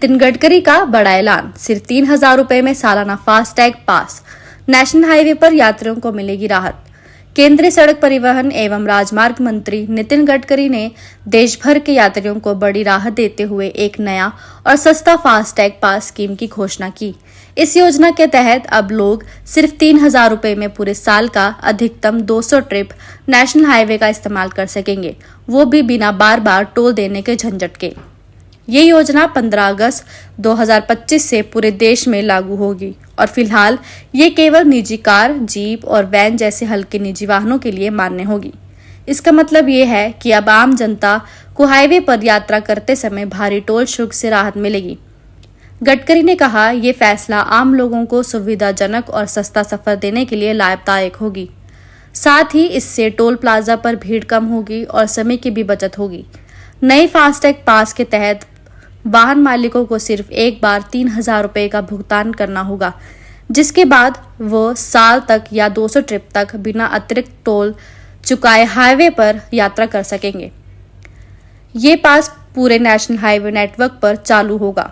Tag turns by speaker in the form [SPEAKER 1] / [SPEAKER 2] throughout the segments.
[SPEAKER 1] नितिन गडकरी का बड़ा ऐलान, सिर्फ 3,000 रुपए में सालाना फास्टैग पास। नेशनल हाईवे पर यात्रियों को मिलेगी राहत। केंद्रीय सड़क परिवहन एवं राजमार्ग मंत्री नितिन गडकरी ने देश भर के यात्रियों को बड़ी राहत देते हुए एक नया और सस्ता फास्टैग पास स्कीम की घोषणा की। इस योजना के तहत अब लोग सिर्फ 3,000 रुपए में पूरे साल का अधिकतम 200 ट्रिप नेशनल हाईवे का इस्तेमाल कर सकेंगे, वो भी बिना बार बार टोल देने के झंझट के। ये योजना 15 अगस्त 2025 से पूरे देश में लागू होगी और फिलहाल ये केवल निजी कार, जीप और वैन जैसे हल्के निजी वाहनों के लिए मान्य होगी। इसका मतलब ये है कि अब आम जनता को हाईवे पर यात्रा करते समय भारी टोल शुल्क से राहत मिलेगी। गडकरी ने कहा, ये फैसला आम लोगों को सुविधाजनक और सस्ता सफर देने के लिए लाभदायक होगी। साथ ही इससे टोल प्लाजा पर भीड़ कम होगी और समय की भी बचत होगी। नए फास्टैग पास के तहत वाहन मालिकों को सिर्फ एक बार 3,000 रुपए का भुगतान करना होगा, जिसके बाद वो साल तक या 200 ट्रिप तक बिना अतिरिक्त टोल चुकाए हाईवे पर यात्रा कर सकेंगे। ये पास पूरे नेशनल हाईवे नेटवर्क पर चालू होगा,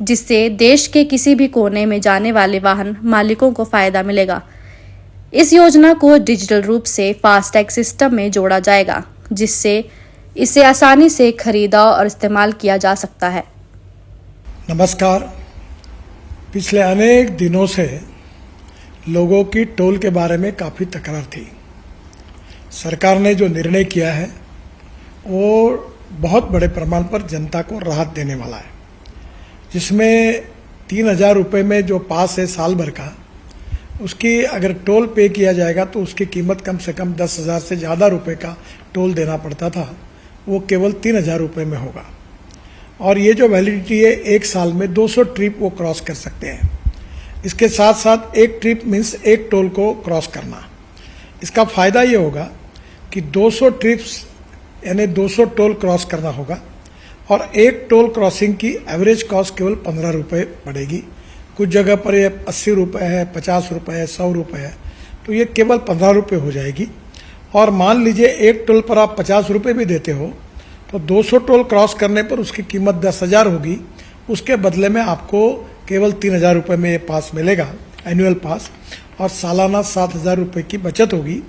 [SPEAKER 1] जिससे देश के किसी भी कोने में जाने वाले वाहन मालिकों को फायदा मिलेगा। इस योजना को डिजिटल रूप से फास्टैग सिस्टम में जोड़ा जाएगा, जिससे इसे आसानी से खरीदा और इस्तेमाल किया जा सकता है।
[SPEAKER 2] नमस्कार। पिछले अनेक दिनों से लोगों की टोल के बारे में काफ़ी तकरार थी। सरकार ने जो निर्णय किया है वो बहुत बड़े प्रमाण पर जनता को राहत देने वाला है, जिसमें 3,000 रुपये में जो पास है साल भर का, उसकी अगर टोल पे किया जाएगा तो उसकी कीमत कम से कम 10,000 से ज़्यादा रुपये का टोल देना पड़ता था, वो केवल 3,000 रुपये में होगा। और ये जो वैलिडिटी है, एक साल में 200 ट्रिप वो क्रॉस कर सकते हैं। इसके साथ साथ एक ट्रिप मीन्स एक टोल को क्रॉस करना। इसका फ़ायदा ये होगा कि 200 ट्रिप्स यानी 200 टोल क्रॉस करना होगा और एक टोल क्रॉसिंग की एवरेज कॉस्ट केवल 15 रुपये पड़ेगी। कुछ जगह पर ये 80 रुपये है, 50 रुपये है, 100 रुपये है, तो ये केवल 15 रुपये हो जाएगी। और मान लीजिए एक टोल पर आप 50 रुपये भी देते हो तो 200 टोल क्रॉस करने पर उसकी कीमत 10,000 होगी। उसके बदले में आपको केवल 3,000 रुपये में ये पास मिलेगा, एनुअल पास, और सालाना 7,000 रुपये की बचत होगी।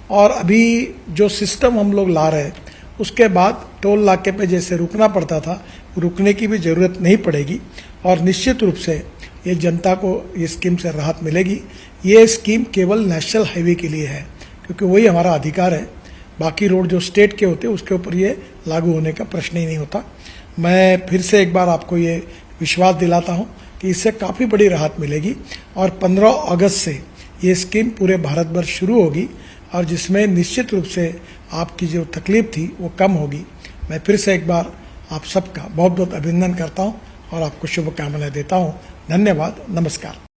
[SPEAKER 2] और अभी जो सिस्टम हम लोग ला रहे हैं उसके बाद टोल नाके पे जैसे रुकना पड़ता था, रुकने की भी ज़रूरत नहीं पड़ेगी और निश्चित रूप से ये जनता को ये स्कीम से राहत मिलेगी। ये स्कीम केवल नेशनल हाईवे के लिए है, क्योंकि वही हमारा अधिकार है। बाकी रोड जो स्टेट के होते हैं उसके ऊपर ये लागू होने का प्रश्न ही नहीं होता। मैं फिर से एक बार आपको ये विश्वास दिलाता हूँ कि इससे काफ़ी बड़ी राहत मिलेगी और 15 अगस्त से ये स्कीम पूरे भारत भर शुरू होगी और जिसमें निश्चित रूप से आपकी जो तकलीफ थी वो कम होगी। मैं फिर से एक बार आप सबका बहुत बहुत अभिनंदन करता हूँ और आपको शुभकामनाएं देता हूँ। धन्यवाद। नमस्कार।